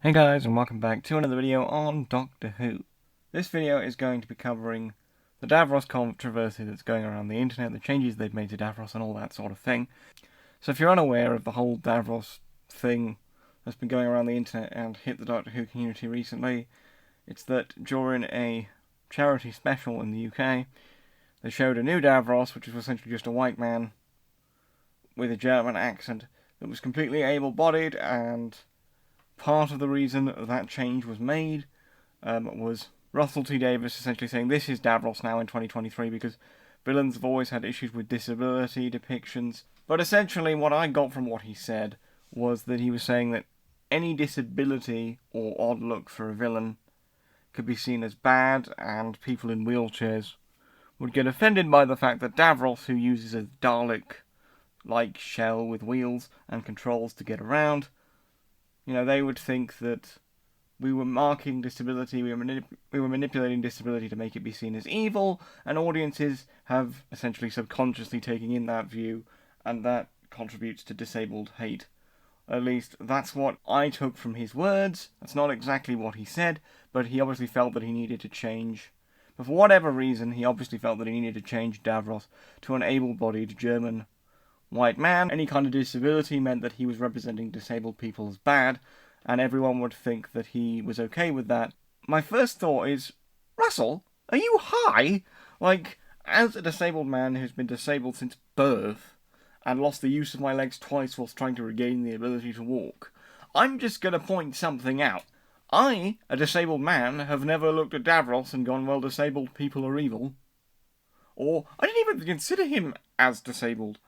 Hey guys, and welcome back to another video on Doctor Who. This video is going to be covering the Davros controversy that's going around the internet, the changes they've made to Davros and all that sort of thing. So if you're unaware of the whole Davros thing that's been going around the internet and hit the Doctor Who community recently, it's that during a charity special in the UK, they showed a new Davros, which was essentially just a white man with a German accent that was completely able-bodied, and part of the reason that change was made was Russell T Davies essentially saying this is Davros now in 2023 because villains have always had issues with disability depictions. But essentially what I got from what he said was that he was saying that any disability or odd look for a villain could be seen as bad, and people in wheelchairs would get offended by the fact that Davros, who uses a Dalek-like shell with wheels and controls to get around, they would think that we were marking disability, we were manipulating disability to make it be seen as evil, and audiences have essentially subconsciously taken in that view, and that contributes to disabled hate. At least, that's what I took from his words. That's not exactly what he said, but he obviously felt that he needed to change. But for whatever reason, he obviously felt that he needed to change Davros to an able-bodied German white man. Any kind of disability meant that he was representing disabled people as bad, and everyone would think that he was okay with that. My first thought is, Russell, are you high? As a disabled man who's been disabled since birth, and lost the use of my legs twice whilst trying to regain the ability to walk, I'm just gonna point something out. I, a disabled man, have never looked at Davros and gone, well, disabled people are evil. Or, I didn't even consider him as disabled.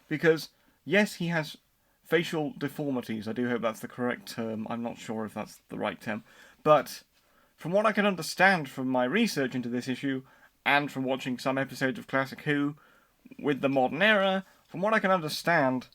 Because, yes, he has facial deformities. I do hope that's the correct term. I'm not sure if that's the right term. But, from what I can understand from my research into this issue, and from watching some episodes of Classic Who with the modern era, from what I can understand,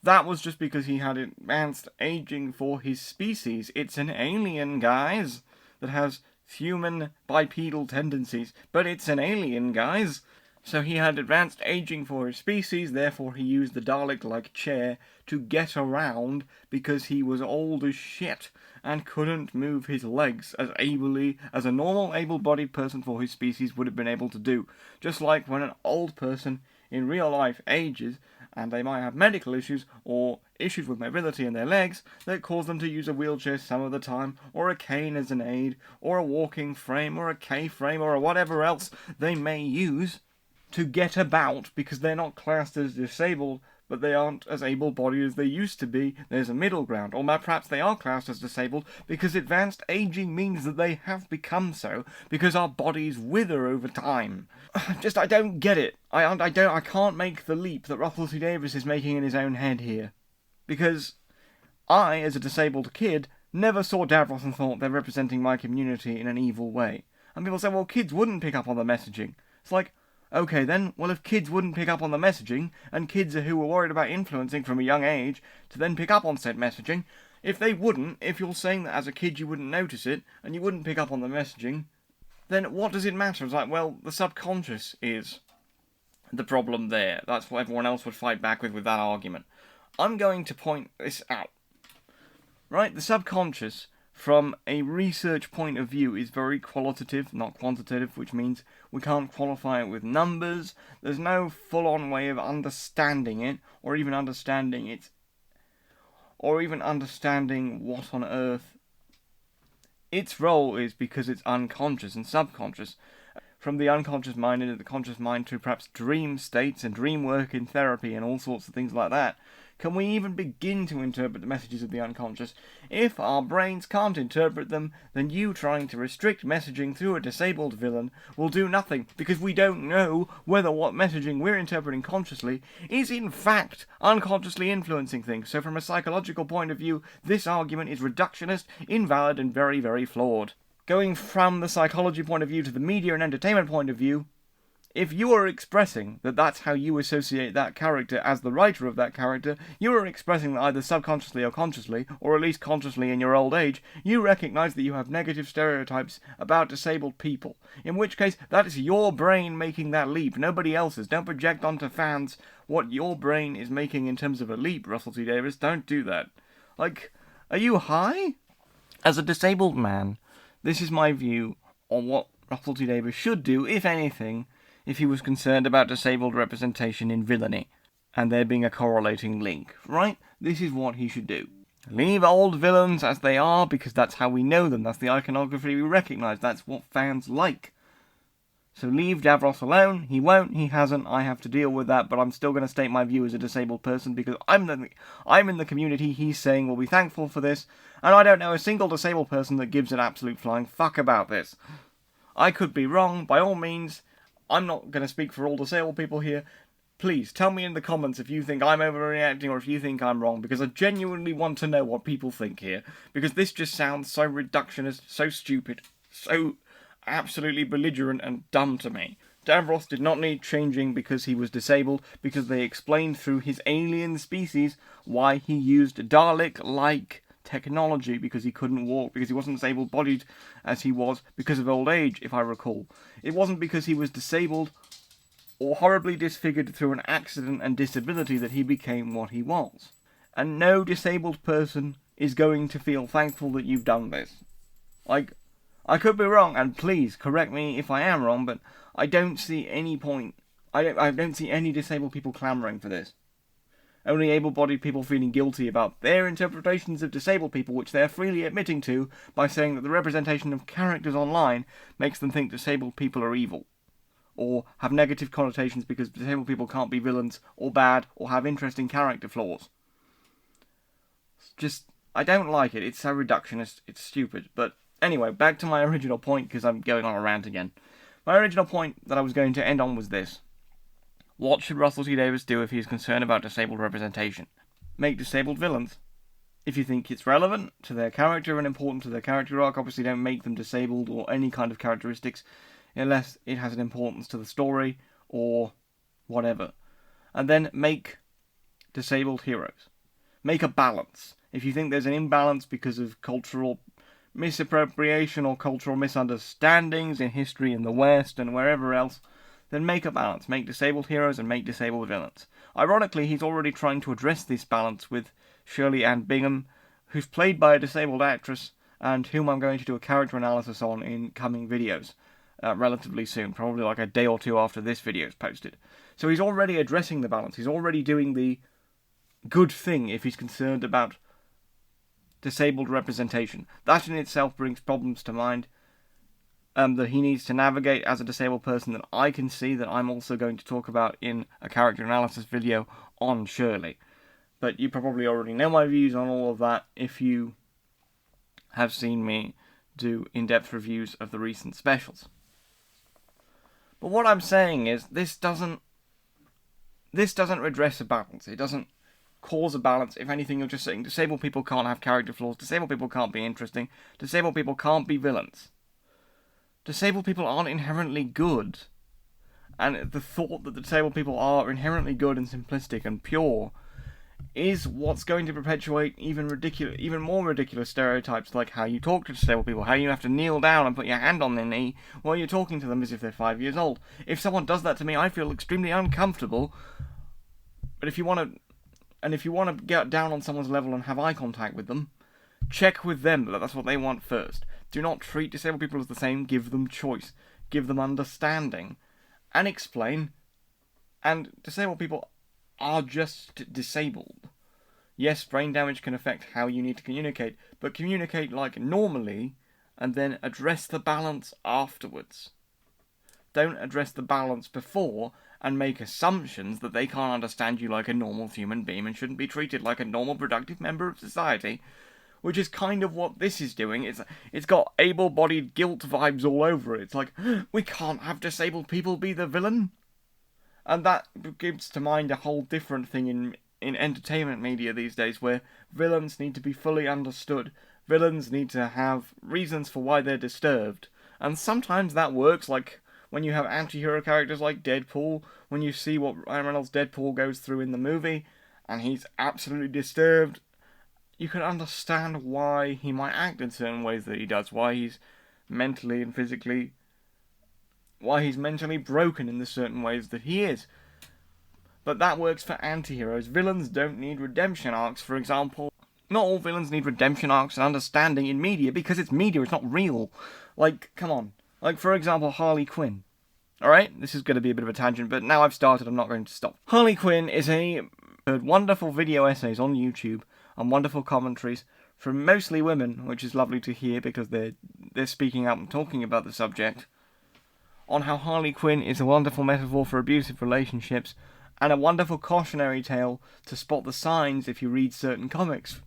that was just because he had advanced aging for his species. It's an alien, guys, that has human bipedal tendencies. But it's an alien, guys. So he had advanced aging for his species, therefore he used the Dalek-like chair to get around because he was old as shit and couldn't move his legs as ably as a normal able-bodied person for his species would have been able to do. Just like when an old person in real life ages and they might have medical issues or issues with mobility in their legs that cause them to use a wheelchair some of the time, or a cane as an aid, or a walking frame, or a K-frame, or whatever else they may use to get about, because they're not classed as disabled, but they aren't as able-bodied as they used to be. There's a middle ground. Or perhaps they are classed as disabled because advanced aging means that they have become so, because our bodies wither over time. I don't get it. I can't make the leap that Russell T Davies is making in his own head here. Because I, as a disabled kid, never saw Davros and thought they're representing my community in an evil way. And people say, well, kids wouldn't pick up on the messaging. It's like, okay then, well if kids wouldn't pick up on the messaging, and kids who were worried about influencing from a young age to then pick up on said messaging, if you're saying that as a kid you wouldn't notice it, and you wouldn't pick up on the messaging, then what does it matter? It's like, well, the subconscious is the problem there. That's what everyone else would fight back with that argument. I'm going to point this out. Right, the subconscious, from a research point of view, is very qualitative, not quantitative, which means we can't qualify it with numbers. There's no full-on way of understanding it, or even understanding what on earth its role is, because it's unconscious and subconscious. From the unconscious mind into the conscious mind to perhaps dream states and dream work in therapy and all sorts of things like that. Can we even begin to interpret the messages of the unconscious? If our brains can't interpret them, then you trying to restrict messaging through a disabled villain will do nothing, because we don't know whether what messaging we're interpreting consciously is in fact unconsciously influencing things. So from a psychological point of view, this argument is reductionist, invalid, and very, very flawed. Going from the psychology point of view to the media and entertainment point of view, if you are expressing that that's how you associate that character as the writer of that character, you are expressing that either subconsciously or consciously, or at least consciously in your old age, you recognise that you have negative stereotypes about disabled people. In which case, that is your brain making that leap, nobody else's. Don't project onto fans what your brain is making in terms of a leap, Russell T Davies. Don't do that. Are you high? As a disabled man, this is my view on what Russell T Davies should do, if anything, if he was concerned about disabled representation in villainy, and there being a correlating link, right? This is what he should do. Leave old villains as they are, because that's how we know them, that's the iconography we recognise, that's what fans like. So leave Davros alone. He won't, he hasn't, I have to deal with that, but I'm still going to state my view as a disabled person, because I'm in the community he's saying will be thankful for this, and I don't know a single disabled person that gives an absolute flying fuck about this. I could be wrong, by all means. I'm not going to speak for all disabled people here. Please, tell me in the comments if you think I'm overreacting or if you think I'm wrong, because I genuinely want to know what people think here, because this just sounds so reductionist, so stupid, so absolutely belligerent and dumb to me. Davros did not need changing because he was disabled, because they explained through his alien species why he used Dalek-like technology, because he couldn't walk, because he wasn't as able-bodied as he was because of old age, if I recall. It wasn't because he was disabled or horribly disfigured through an accident and disability that he became what he was. And no disabled person is going to feel thankful that you've done this. Like, I could be wrong, and please correct me if I am wrong, but I don't see any point. I don't see any disabled people clamouring for this. Only able-bodied people feeling guilty about their interpretations of disabled people, which they are freely admitting to by saying that the representation of characters online makes them think disabled people are evil, or have negative connotations because disabled people can't be villains or bad or have interesting character flaws. Just, I don't like it. It's so reductionist. It's stupid. But anyway, back to my original point, because I'm going on a rant again. My original point that I was going to end on was this. What should Russell T Davies do if he is concerned about disabled representation? Make disabled villains. If you think it's relevant to their character and important to their character arc, obviously don't make them disabled or any kind of characteristics unless it has an importance to the story or whatever. And then make disabled heroes. Make a balance. If you think there's an imbalance because of cultural misappropriation or cultural misunderstandings in history in the West and wherever else, then make a balance. Make disabled heroes and make disabled villains. Ironically, he's already trying to address this balance with Shirley Ann Bingham, who's played by a disabled actress, and whom I'm going to do a character analysis on in coming videos relatively soon, probably like a day or two after this video is posted. So he's already addressing the balance. He's already doing the good thing if he's concerned about disabled representation. That in itself brings problems to mind that he needs to navigate as a disabled person that I can see, that I'm also going to talk about in a character analysis video on Shirley. But you probably already know my views on all of that if you have seen me do in-depth reviews of the recent specials. But what I'm saying is, this doesn't redress a balance. It doesn't cause a balance. If anything, you're just saying disabled people can't have character flaws, disabled people can't be interesting, disabled people can't be villains. Disabled people aren't inherently good. And the thought that the disabled people are inherently good and simplistic and pure is what's going to perpetuate even more ridiculous stereotypes, like how you talk to disabled people, how you have to kneel down and put your hand on their knee while you're talking to them as if they're 5 years old. If someone does that to me, I feel extremely uncomfortable. But if you want to get down on someone's level and have eye contact with them, check with them that that's what they want first. Do not treat disabled people as the same. Give them choice. Give them understanding. And explain. And disabled people are just disabled. Yes, brain damage can affect how you need to communicate, but communicate like normally, and then address the balance afterwards. Don't address the balance before and make assumptions that they can't understand you like a normal human being and shouldn't be treated like a normal productive member of society, which is kind of what this is doing. It's got able-bodied guilt vibes all over it. It's like, we can't have disabled people be the villain. And that gives to mind a whole different thing in entertainment media these days, where villains need to be fully understood. Villains need to have reasons for why they're disturbed. And sometimes that works, like when you have anti-hero characters like Deadpool, when you see what Ryan Reynolds' Deadpool goes through in the movie, and he's absolutely disturbed, you can understand why he might act in certain ways that he does, why he's mentally and physically, why he's mentally broken in the certain ways that he is. But that works for anti-heroes. Villains don't need redemption arcs. For example, Not all villains need redemption arcs and understanding in media, because it's media, it's not real. Like, come on. Like, for example, Harley Quinn. Alright, this is going to be a bit of a tangent, but now I've started, I'm not going to stop. Harley Quinn is wonderful video essays on YouTube and wonderful commentaries from mostly women, which is lovely to hear because they're speaking out and talking about the subject, on how Harley Quinn is a wonderful metaphor for abusive relationships and a wonderful cautionary tale to spot the signs if you read certain comics,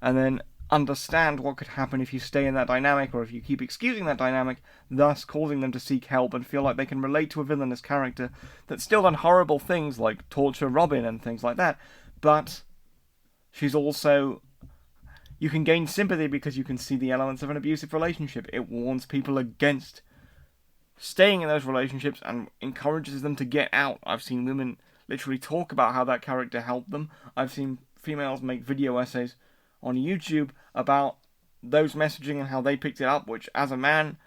and then understand what could happen if you stay in that dynamic or if you keep excusing that dynamic, thus causing them to seek help and feel like they can relate to a villainous character that's still done horrible things like torture Robin and things like that, but she's also... You can gain sympathy because you can see the elements of an abusive relationship. It warns people against staying in those relationships and encourages them to get out. I've seen women literally talk about how that character helped them. I've seen females make video essays on YouTube about those messaging and how they picked it up, which as a man,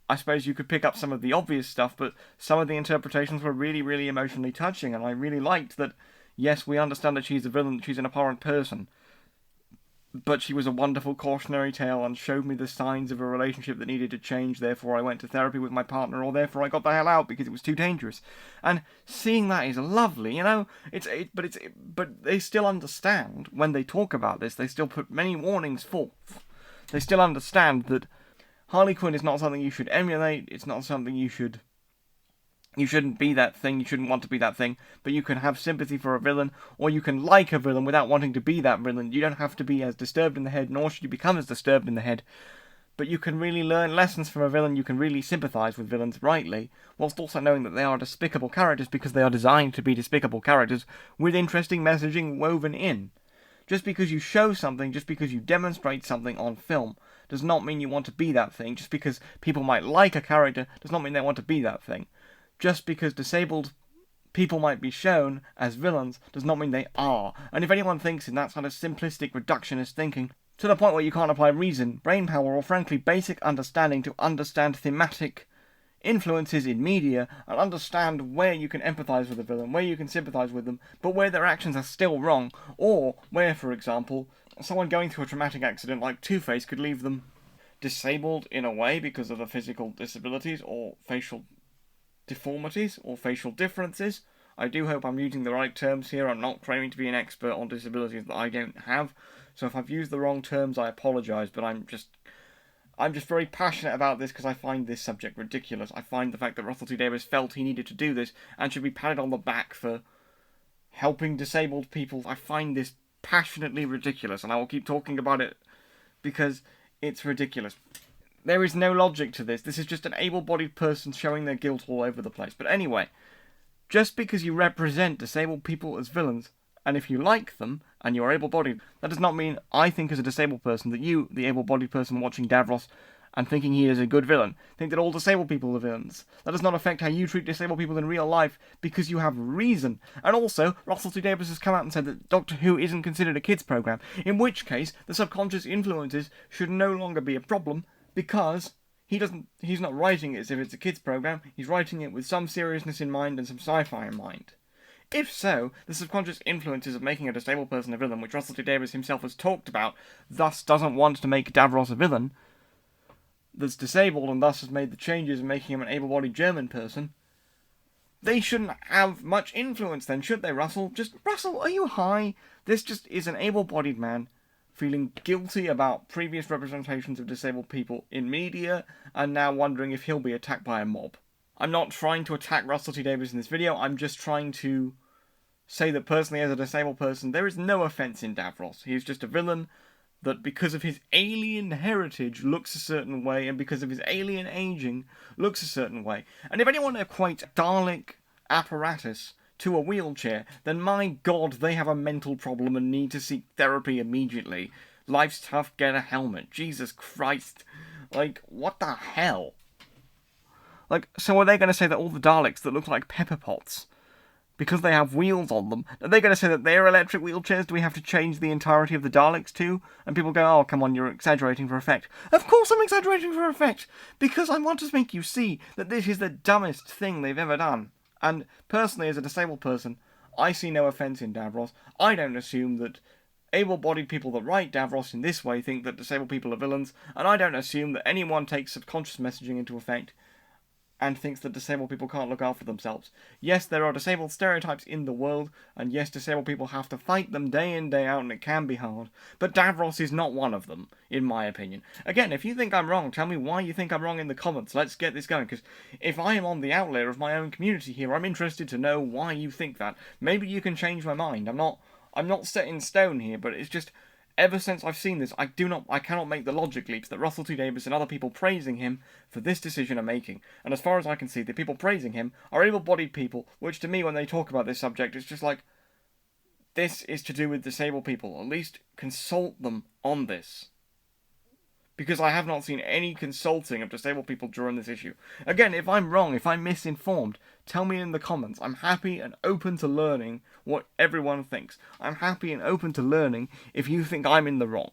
I suppose you could pick up some of the obvious stuff, but some of the interpretations were really, really emotionally touching, and I really liked that, yes, we understand that she's a villain, she's an abhorrent person, but she was a wonderful cautionary tale and showed me the signs of a relationship that needed to change, therefore I went to therapy with my partner, or therefore I got the hell out because it was too dangerous. And seeing that is lovely, you know? But they still understand, when they talk about this, they still put many warnings forth. They still understand that Harley Quinn is not something you should emulate, it's not something you shouldn't be that thing, you shouldn't want to be that thing, but you can have sympathy for a villain, or you can like a villain without wanting to be that villain. You don't have to be as disturbed in the head, nor should you become as disturbed in the head, but you can really learn lessons from a villain, you can really sympathise with villains rightly, whilst also knowing that they are despicable characters because they are designed to be despicable characters with interesting messaging woven in. Just because you show something, just because you demonstrate something on film, does not mean you want to be that thing. Just because people might like a character, does not mean they want to be that thing. Just because disabled people might be shown as villains does not mean they are. And if anyone thinks in that sort of simplistic reductionist thinking, to the point where you can't apply reason, brain power, or frankly basic understanding to understand thematic influences in media and understand where you can empathise with a villain, where you can sympathise with them, but where their actions are still wrong, or where, for example, someone going through a traumatic accident like Two-Face could leave them disabled in a way because of the physical disabilities or facial deformities or facial differences. I do hope I'm using the right terms here. I'm not claiming to be an expert on disabilities that I don't have, so if I've used the wrong terms I apologise, but I'm just very passionate about this because I find this subject ridiculous. I find the fact that Russell T Davies felt he needed to do this and should be patted on the back for helping disabled people, I find this passionately ridiculous, and I will keep talking about it because it's ridiculous. There is no logic to this. This is just an able-bodied person showing their guilt all over the place. But anyway, just because you represent disabled people as villains, and if you like them, and you're able-bodied, that does not mean I think as a disabled person that you, the able-bodied person watching Davros and thinking he is a good villain, think that all disabled people are villains. That does not affect how you treat disabled people in real life, because you have reason. And also, Russell T Davies has come out and said that Doctor Who isn't considered a kids' programme, in which case the subconscious influences should no longer be a problem, because he's not writing it as if it's a kids' programme, he's writing it with some seriousness in mind and some sci-fi in mind. If so, the subconscious influences of making a disabled person a villain, which Russell T Davies himself has talked about, thus doesn't want to make Davros a villain, that's disabled and thus has made the changes of making him an able-bodied German person, they shouldn't have much influence then, should they, Russell? Russell, are you high? This just is an able-bodied man feeling guilty about previous representations of disabled people in media, and now wondering if he'll be attacked by a mob. I'm not trying to attack Russell T Davies in this video, I'm just trying to say that personally as a disabled person, there is no offence in Davros. He is just a villain that because of his alien heritage looks a certain way, and because of his alien aging looks a certain way. And if anyone equates Dalek apparatus to a wheelchair, then my god, they have a mental problem and need to seek therapy immediately. Life's tough, get a helmet. Jesus Christ. Like, what the hell? Like, so are they going to say that all the Daleks that look like pepper pots, because they have wheels on them, are they going to say that they're electric wheelchairs? Do we have to change the entirety of the Daleks too? And people go, oh, come on, you're exaggerating for effect. Of course I'm exaggerating for effect, because I want to make you see that this is the dumbest thing they've ever done. And personally, as a disabled person, I see no offence in Davros. I don't assume that able-bodied people that write Davros in this way think that disabled people are villains, and I don't assume that anyone takes subconscious messaging into effect and thinks that disabled people can't look after themselves. Yes, there are disabled stereotypes in the world, and yes, disabled people have to fight them day in, day out, and it can be hard, but Davros is not one of them, in my opinion. Again, if you think I'm wrong, tell me why you think I'm wrong in the comments. Let's get this going, because if I am on the outlier of my own community here, I'm interested to know why you think that. Maybe you can change my mind. I'm not set in stone here, but it's just, ever since I've seen this, I cannot make the logic leaps that Russell T Davies and other people praising him for this decision are making. And as far as I can see, the people praising him are able-bodied people, which to me, when they talk about this subject, it's just like, this is to do with disabled people. At least consult them on this. Because I have not seen any consulting of disabled people during this issue. Again, if I'm wrong, if I'm misinformed, tell me in the comments. I'm happy and open to learning what everyone thinks. I'm happy and open to learning if you think I'm in the wrong.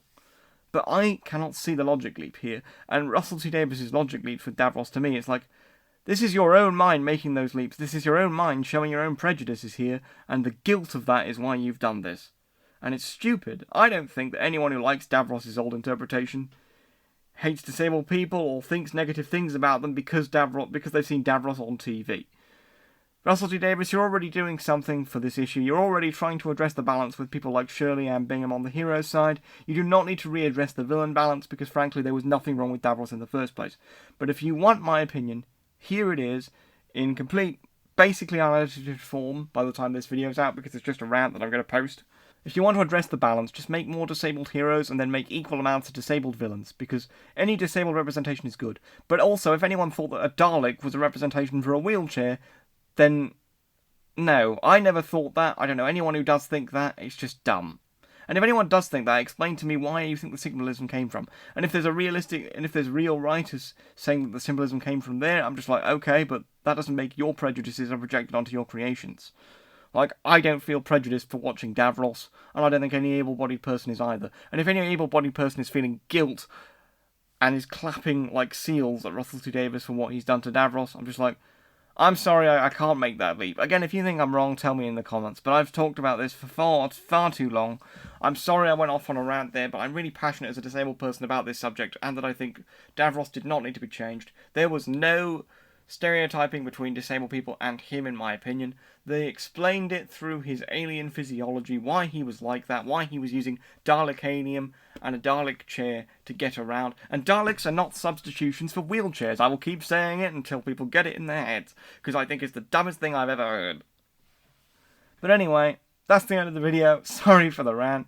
But I cannot see the logic leap here, and Russell T Davies' logic leap for Davros to me is like, this is your own mind making those leaps, this is your own mind showing your own prejudices here, and the guilt of that is why you've done this. And it's stupid. I don't think that anyone who likes Davros' old interpretation hates disabled people or thinks negative things about them because they've seen Davros on TV. Russell T Davies, you're already doing something for this issue. You're already trying to address the balance with people like Shirley and Bingham on the hero side. You do not need to readdress the villain balance because frankly there was nothing wrong with Davros in the first place. But if you want my opinion, here it is in complete, basically unedited form by the time this video is out because it's just a rant that I'm going to post. If you want to address the balance, just make more disabled heroes and then make equal amounts of disabled villains, because any disabled representation is good. But also, if anyone thought that a Dalek was a representation for a wheelchair, then no, I never thought that. I don't know anyone who does think that. It's just dumb. And if anyone does think that, explain to me why you think the symbolism came from. And if there's real writers saying that the symbolism came from there, I'm just like, okay, but that doesn't make your prejudices are projected onto your creations. Like, I don't feel prejudiced for watching Davros, and I don't think any able-bodied person is either. And if any able-bodied person is feeling guilt and is clapping like seals at Russell T Davies for what he's done to Davros, I'm just like, I'm sorry, I can't make that leap. Again, if you think I'm wrong, tell me in the comments. But I've talked about this for far too long. I'm sorry I went off on a rant there, but I'm really passionate as a disabled person about this subject, and that I think Davros did not need to be changed. There was no stereotyping between disabled people and him, in my opinion. They explained it through his alien physiology, why he was like that, why he was using Dalekanium and a Dalek chair to get around. And Daleks are not substitutions for wheelchairs. I will keep saying it until people get it in their heads, because I think it's the dumbest thing I've ever heard. But anyway, that's the end of the video. Sorry for the rant.